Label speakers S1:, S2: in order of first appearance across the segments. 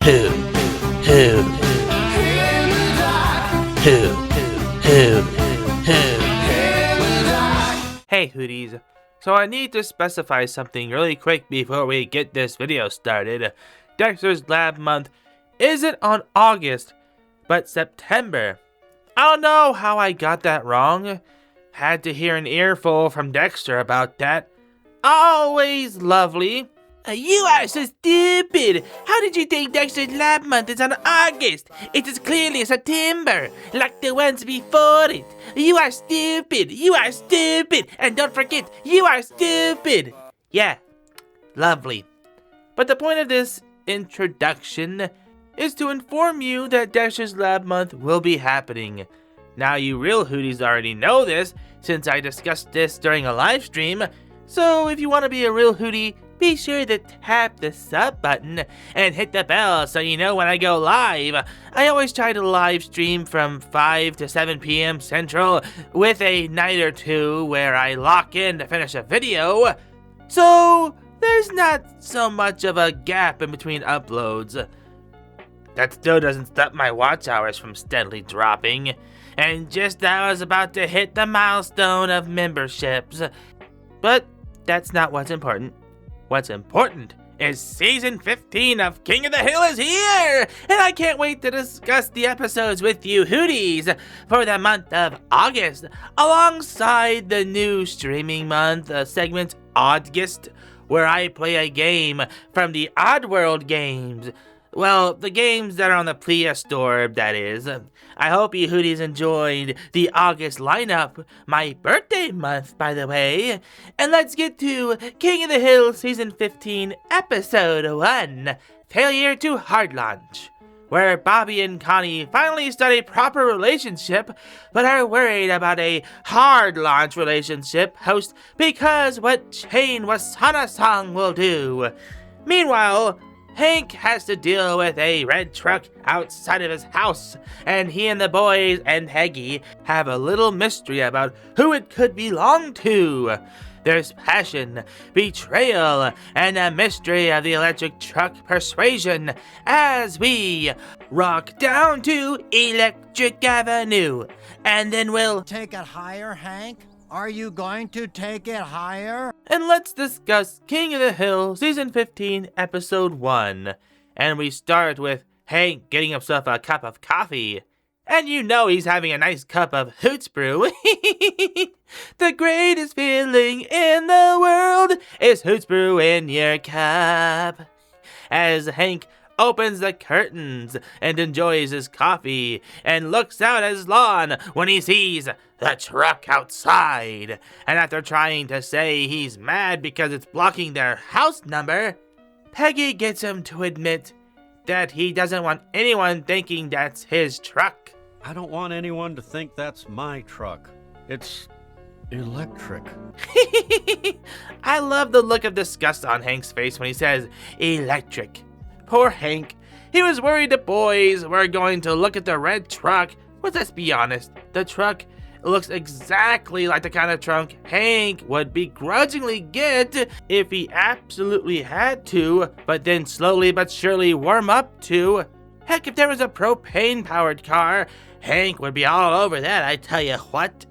S1: Who? Who? Hey Hooties, so I need to specify something really quick before we get this video started. Dexter's Lab Month isn't on August, but September. I don't know how I got that wrong. Had to hear an earful from Dexter about that. Always lovely. You are so stupid! How did you think Dexter's Lab Month is on August? It is clearly September, like the ones before it. You are stupid! You are stupid! And don't forget, you are stupid! Yeah, lovely. But the point of this introduction is to inform you that Dexter's Lab Month will be happening. Now you real Hooties already know this, since I discussed this during a live stream, so if you want to be a real Hootie, be sure to tap the sub button and hit the bell so you know when I go live. I always try to live stream from 5 to 7 p.m. Central with a night or two where I lock in to finish a video. So there's not so much of a gap in between uploads. That still doesn't stop my watch hours from steadily dropping. And just as I was about to hit the milestone of memberships. But that's not what's important. What's important is Season 15 of King of the Hill is here! And I can't wait to discuss the episodes with you Hooties for the month of August, alongside the new streaming month segment Oddgist, where I play a game from the Oddworld games. Well, the games that are on the Play Store, that is. I hope you Hooties enjoyed the August lineup, my birthday month, by the way. And let's get to King of the Hill Season 15, Episode 1, Failure to Hard Launch, where Bobby and Connie finally start a proper relationship, but are worried about a hard launch relationship host because what Chain Wasana-song will do. Meanwhile, Hank has to deal with a red truck outside of his house, and he and the boys and Peggy have a little mystery about who it could belong to. There's passion, betrayal, and a mystery of the electric truck persuasion as we rock down to Electric Avenue, and then we'll
S2: take it higher, Hank? Are you going to take it higher?
S1: And let's discuss King of the Hill Season 15 Episode 1. And we start with Hank getting himself a cup of coffee. And you know he's having a nice cup of Hoots Brew. The greatest feeling in the world is Hoots Brew in your cup. As Hank opens the curtains and enjoys his coffee and looks out at his lawn when he sees the truck outside. And after trying to say he's mad because it's blocking their house number, Peggy gets him to admit that he doesn't want anyone thinking that's his truck.
S3: I don't want anyone to think that's my truck. It's electric.
S1: I love the look of disgust on Hank's face when he says electric. Poor Hank. He was worried the boys were going to look at the red truck. But let's be honest, the truck looks exactly like the kind of trunk Hank would begrudgingly get if he absolutely had to, but then slowly but surely warm up to. Heck, if there was a propane-powered car, Hank would be all over that, I tell you what.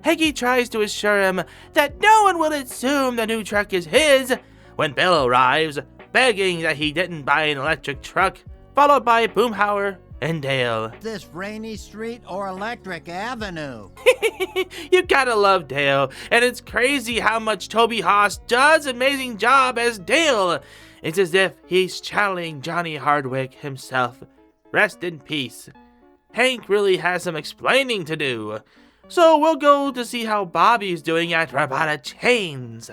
S1: Peggy tries to assure him that no one will assume the new truck is his when Bill arrives, begging that he didn't buy an electric truck, followed by Boomhauer and Dale.
S2: This Rainy Street or Electric Avenue?
S1: You gotta love Dale, and it's crazy how much Toby Haas does an amazing job as Dale. It's as if he's channeling Johnny Hardwick himself. Rest in peace. Hank really has some explaining to do. So we'll go to see how Bobby's doing at Rabata Chains.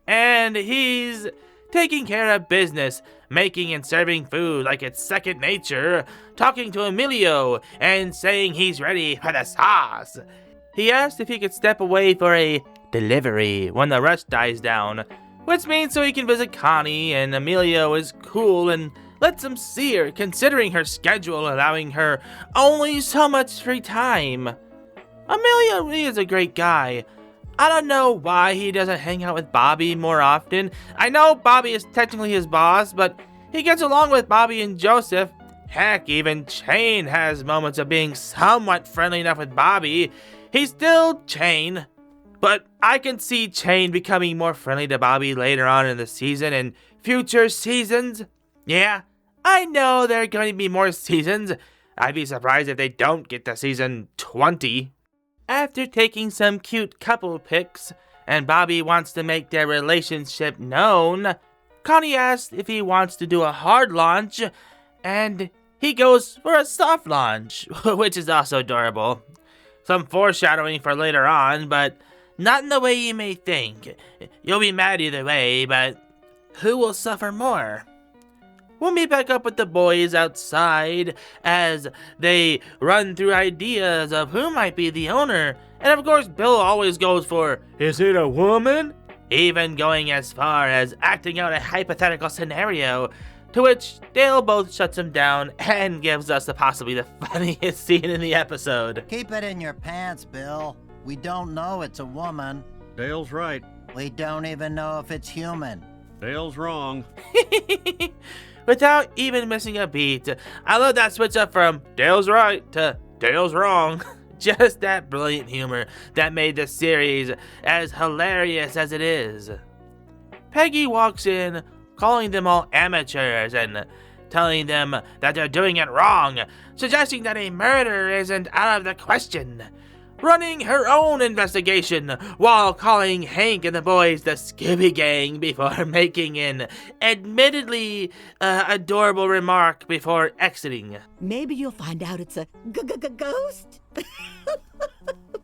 S1: And he's taking care of business, making and serving food like it's second nature, talking to Emilio and saying he's ready for the sauce. He asked if he could step away for a delivery when the rush dies down, which means so he can visit Connie, and Emilio is cool and lets him see her, considering her schedule allowing her only so much free time. Emilio really is a great guy. I don't know why he doesn't hang out with Bobby more often. I know Bobby is technically his boss, but He gets along with Bobby and Joseph. Heck, even Chain has moments of being somewhat friendly enough with Bobby. He's still Chain, but I can see Chain becoming more friendly to Bobby later on in the season and future seasons. Yeah, I know there are going to be more seasons. I'd be surprised if they don't get to season 20. After taking some cute couple pics, and Bobby wants to make their relationship known, Connie asks if he wants to do a hard launch, and he goes for a soft launch, which is also adorable. Some foreshadowing for later on, but not in the way you may think. You'll be mad either way, but who will suffer more? We'll meet back up with the boys outside as they run through ideas of who might be the owner. And of course, Bill always goes for, is it a woman? Even going as far as acting out a hypothetical scenario, to which Dale both shuts him down and gives us possibly the funniest scene in the episode.
S2: Keep it in your pants, Bill. We don't know it's a woman.
S3: Dale's right.
S2: We don't even know if it's human.
S3: Dale's wrong.
S1: Without even missing a beat, I love that switch up from Dale's right to Dale's wrong. Just that brilliant humor that made the series as hilarious as it is. Peggy walks in, calling them all amateurs and telling them that they're doing it wrong, suggesting that a murder isn't out of the question, running her own investigation while calling Hank and the boys the Scooby Gang before making an admittedly adorable remark before exiting.
S4: Maybe you'll find out it's a ghost.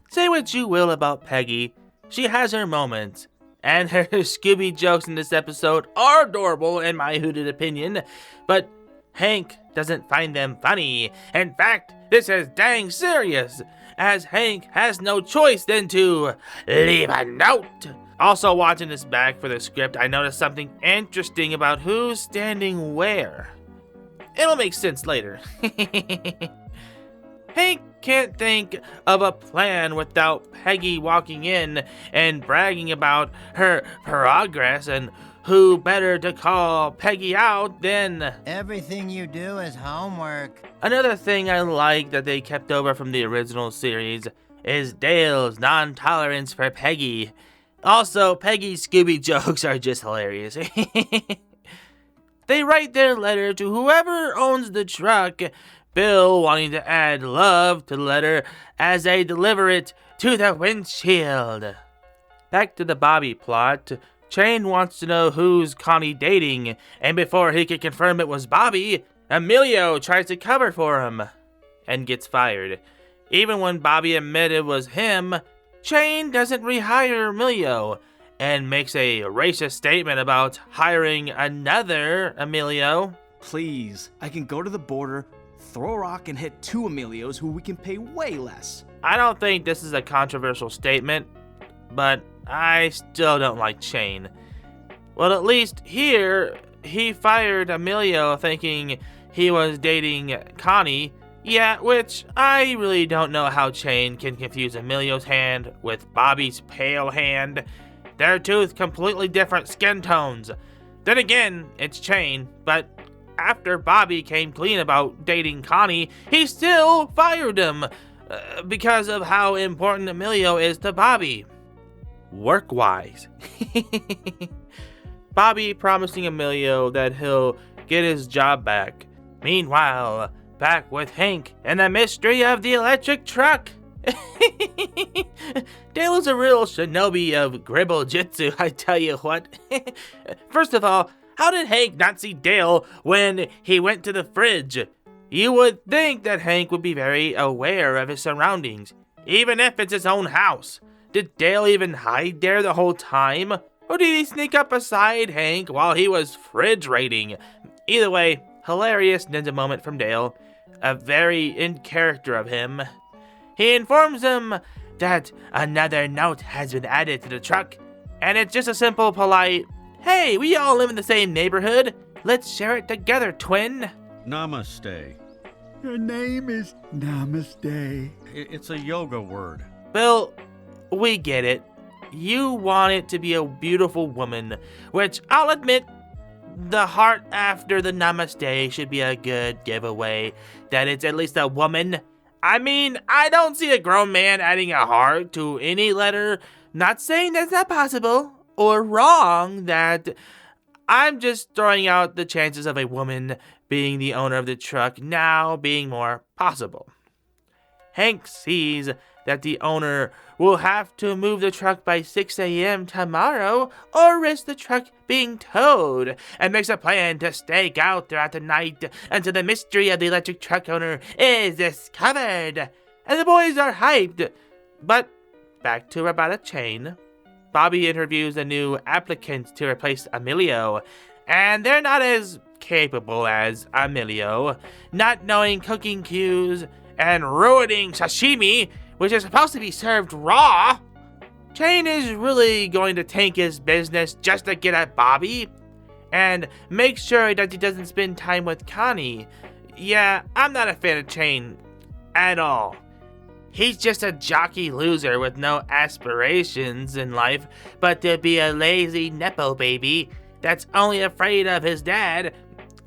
S1: Say what you will about Peggy, she has her moments, and her Scooby jokes in this episode are adorable in my hooted opinion, but Hank doesn't find them funny. In fact, this is dang serious, as Hank has no choice than to leave a note. Also, watching this back for the script, I noticed something interesting about who's standing where. It'll make sense later. Hank can't think of a plan without Peggy walking in and bragging about her progress, and who better to call Peggy out than...
S2: Everything you do is homework.
S1: Another thing I like that they kept over from the original series is Dale's non-tolerance for Peggy. Also, Peggy's Scooby jokes are just hilarious. They write their letter to whoever owns the truck, Bill wanting to add love to the letter as they deliver it to the windshield. Back to the Bobby plot. Chain wants to know who's Connie dating, and before he can confirm it was Bobby, Emilio tries to cover for him and gets fired. Even when Bobby admitted it was him, Chain doesn't rehire Emilio and makes a racist statement about hiring another Emilio.
S5: Please, I can go to the border, throw a rock, and hit 2 Emilios who we can pay way less.
S1: I don't think this is a controversial statement, but I still don't like Chain. Well, at least here, he fired Emilio thinking he was dating Connie. Yeah, which I really don't know how Chain can confuse Emilio's hand with Bobby's pale hand. They're two completely different skin tones. Then again, it's Chain, but after Bobby came clean about dating Connie, he still fired him because of how important Emilio is to Bobby. Work-wise. Bobby promising Emilio that he'll get his job back. Meanwhile, back with Hank and the mystery of the electric truck. Dale is a real shinobi of gribble jitsu, I tell you what. First of all, how did Hank not see Dale when he went to the fridge? You would think that Hank would be very aware of his surroundings, even if it's his own house. Did Dale even hide there the whole time? Or did he sneak up beside Hank while he was fridge raiding? Either way, hilarious ninja moment from Dale. A very in character of him. He informs him that another note has been added to the truck, and it's just a simple, polite, "Hey, we all live in the same neighborhood. Let's share it together, twin."
S3: Namaste.
S6: Her name is Namaste.
S3: It's a yoga word.
S1: Bill, we get it. You want it to be a beautiful woman, which I'll admit the heart after the namaste should be a good giveaway that it's at least a woman. I mean, I don't see a grown man adding a heart to any letter. Not saying that's not possible or wrong, that I'm just throwing out the chances of a woman being the owner of the truck now being more possible. Hank sees that the owner will have to move the truck by 6 a.m. tomorrow or risk the truck being towed, and makes a plan to stake out throughout the night until the mystery of the electric truck owner is discovered. And the boys are hyped. But back to about a chain. Bobby interviews the new applicants to replace Emilio, and they're not as capable as Emilio, not knowing cooking cues and ruining sashimi, which is supposed to be served raw. Chain is really going to tank his business just to get at Bobby and make sure that he doesn't spend time with Connie. Yeah, I'm not a fan of Chain at all. He's just a jockey loser with no aspirations in life but to be a lazy nepo baby that's only afraid of his dad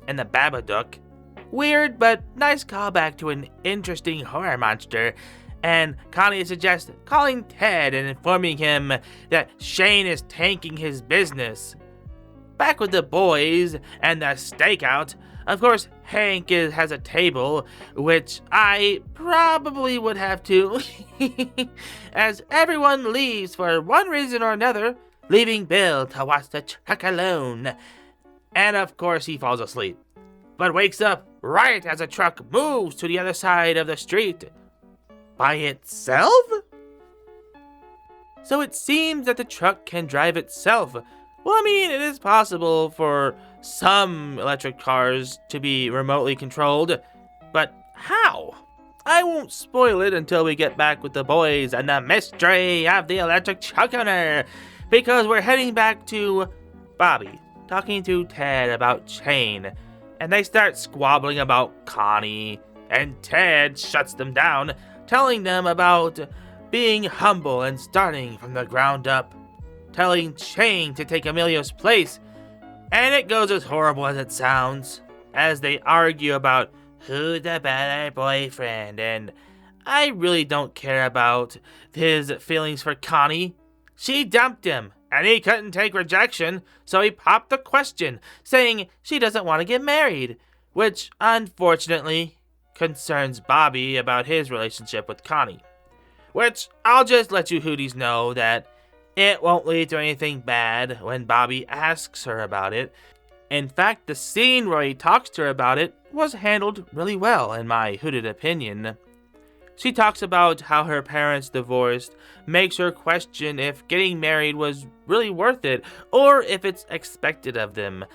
S1: and the Babadook. Weird, but nice callback to an interesting horror monster. And Connie suggests calling Ted and informing him that Shane is tanking his business. Back with the boys and the stakeout, of course, Hank has a table, which I probably would have too, as everyone leaves for one reason or another, leaving Bill to watch the truck alone. And of course he falls asleep, but wakes up right as a truck moves to the other side of the street. By itself? So it seems that the truck can drive itself. Well, I mean, it is possible for some electric cars to be remotely controlled, but how? I won't spoil it until we get back with the boys and the mystery of the electric truck owner, because we're heading back to Bobby, talking to Ted about Chain, and they start squabbling about Connie, and Ted shuts them down, telling them about being humble and starting from the ground up, telling Chain to take Emilio's place, and it goes as horrible as it sounds, as they argue about who's the better boyfriend, and I really don't care about his feelings for Connie. She dumped him, and he couldn't take rejection, so he popped the question, saying she doesn't want to get married, which unfortunately concerns Bobby about his relationship with Connie. Which I'll just let you hooties know that it won't lead to anything bad when Bobby asks her about it. In fact, the scene where he talks to her about it was handled really well, in my hooted opinion. She talks about how her parents divorced, makes her question if getting married was really worth it, or if it's expected of them.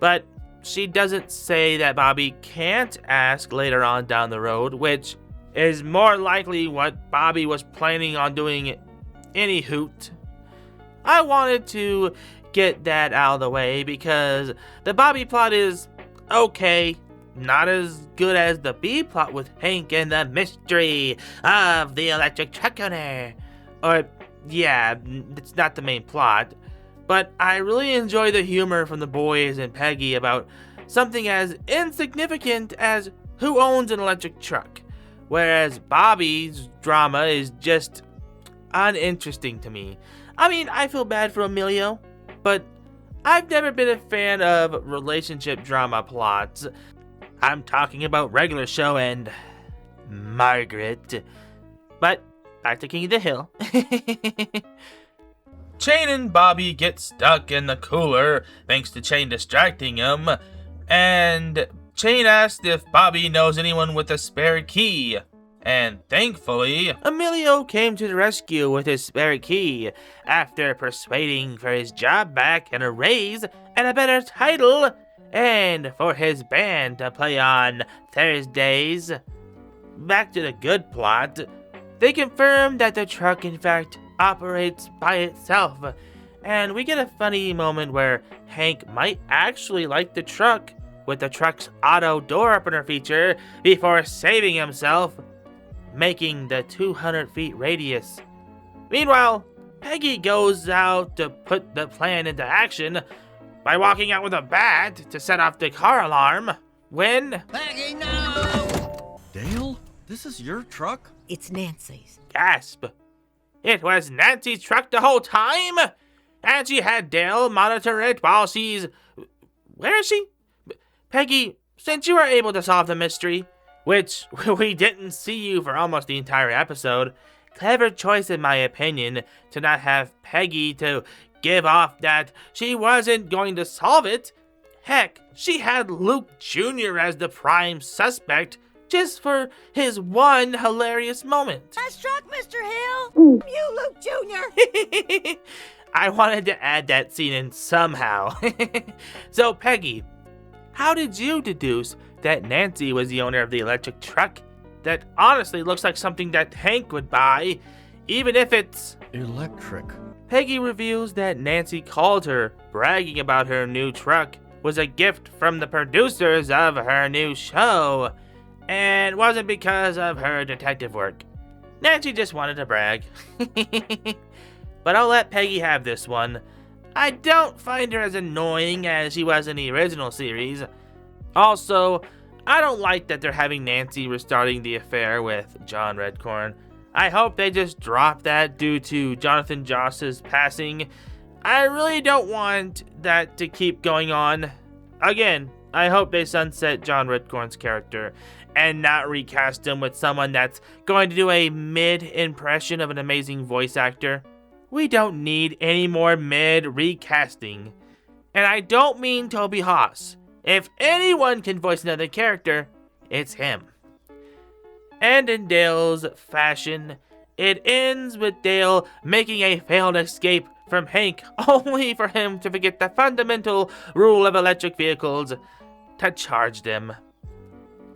S1: But she doesn't say that Bobby can't ask later on down the road, which is more likely what Bobby was planning on doing any hoot. I wanted to get that out of the way because the Bobby plot is okay, not as good as the B plot with Hank and the mystery of the electric truck owner. Or, yeah, it's not the main plot. But I really enjoy the humor from the boys and Peggy about something as insignificant as who owns an electric truck, whereas Bobby's drama is just uninteresting to me. I mean, I feel bad for Emilio, but I've never been a fan of relationship drama plots. I'm talking about regular show and Margaret. But back to King of the Hill. Chain and Bobby get stuck in the cooler thanks to Chain distracting him, and Chain asks if Bobby knows anyone with a spare key, and thankfully, Emilio came to the rescue with his spare key after persuading for his job back and a raise and a better title, and for his band to play on Thursdays. Back to the good plot. They confirm that the truck in fact operates by itself, and we get a funny moment where Hank might actually like the truck with the truck's auto door opener feature before saving himself, making the 200 feet radius. Meanwhile, Peggy goes out to put the plan into action, by walking out with a bat to set off the car alarm when...
S2: Peggy, no!
S3: Dale, this is your truck?
S4: It's Nancy's.
S1: Gasp. It was Nancy's truck the whole time? And she had Dale monitor it while she's... Where is she? Peggy, since you were able to solve the mystery, which we didn't see you for almost the entire episode, clever choice in my opinion to not have Peggy to give off that she wasn't going to solve it. Heck, she had Luke Jr. as the prime suspect just for his one hilarious moment.
S4: Nice truck, Mr. Hill. You, Luke Jr.
S1: I wanted to add that scene in somehow. So, Peggy, how did you deduce that Nancy was the owner of the electric truck that honestly looks like something that Hank would buy, even if it's...
S3: Electric.
S1: Peggy reveals that Nancy called her, bragging about her new truck was a gift from the producers of her new show, and wasn't because of her detective work. Nancy just wanted to brag. But I'll let Peggy have this one. I don't find her as annoying as she was in the original series. Also, I don't like that they're having Nancy restarting the affair with John Redcorn. I hope they just drop that due to Jonathan Joss's passing. I really don't want that to keep going on. Again, I hope they sunset John Redcorn's character and not recast him with someone that's going to do a mid-impression of an amazing voice actor. We don't need any more mid-recasting. And I don't mean Toby Haas. If anyone can voice another character, it's him. And in Dale's fashion, it ends with Dale making a failed escape from Hank, only for him to forget the fundamental rule of electric vehicles, to charge them.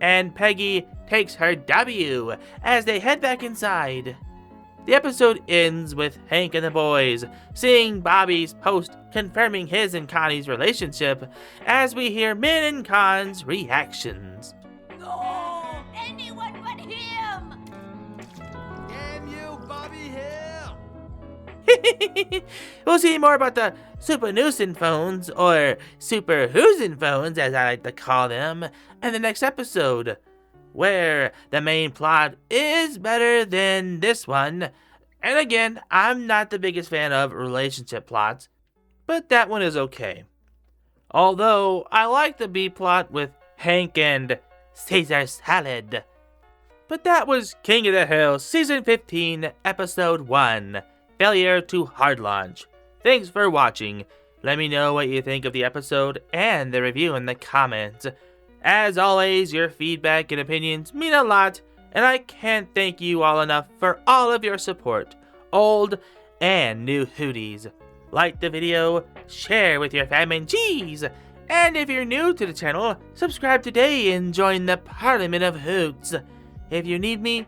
S1: And Peggy takes her W as they head back inside. The episode ends with Hank and the boys seeing Bobby's post confirming his and Connie's relationship as we hear Min and Con's reactions.
S4: No! Anyone but him!
S5: Damn you, Bobby Hill!
S1: We'll see more about the Super Nuisance phones, or Super Whosin phones as I like to call them, in the next episode, where the main plot is better than this one. And again, I'm not the biggest fan of relationship plots, but that one is okay. Although, I like the B plot with Hank and Caesar Salad. But that was King of the Hill Season 15, Episode 1, Failure to Hard Launch. Thanks for watching. Let me know what you think of the episode and the review in the comments. As always, your feedback and opinions mean a lot, and I can't thank you all enough for all of your support, old and new Hooties. Like the video, share with your fam and cheese, and if you're new to the channel, subscribe today and join the Parliament of Hoots. If you need me,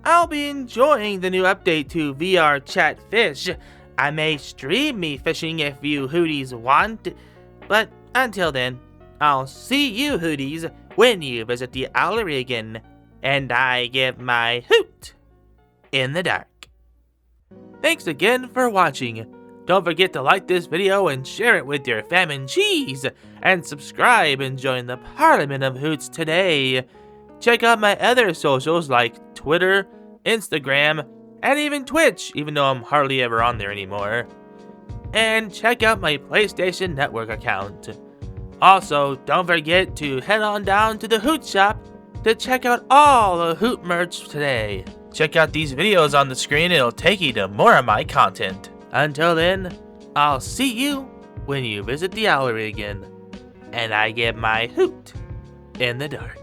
S1: I'll be enjoying the new update to VR Chat Fish. I may stream me fishing if you Hooties want, but until then, I'll see you Hooties when you visit the Owlery again, and I give my hoot in the dark. Thanks again for watching. Don't forget to like this video and share it with your fam and cheese, and subscribe and join the Parliament of Hoots today. Check out my other socials like Twitter, Instagram, and even Twitch, even though I'm hardly ever on there anymore. And check out my PlayStation Network account. Also, don't forget to head on down to the Hoot Shop to check out all the Hoot merch today. Check out these videos on the screen, it'll take you to more of my content. Until then, I'll see you when you visit the Owlery again, and I give my hoot in the dark.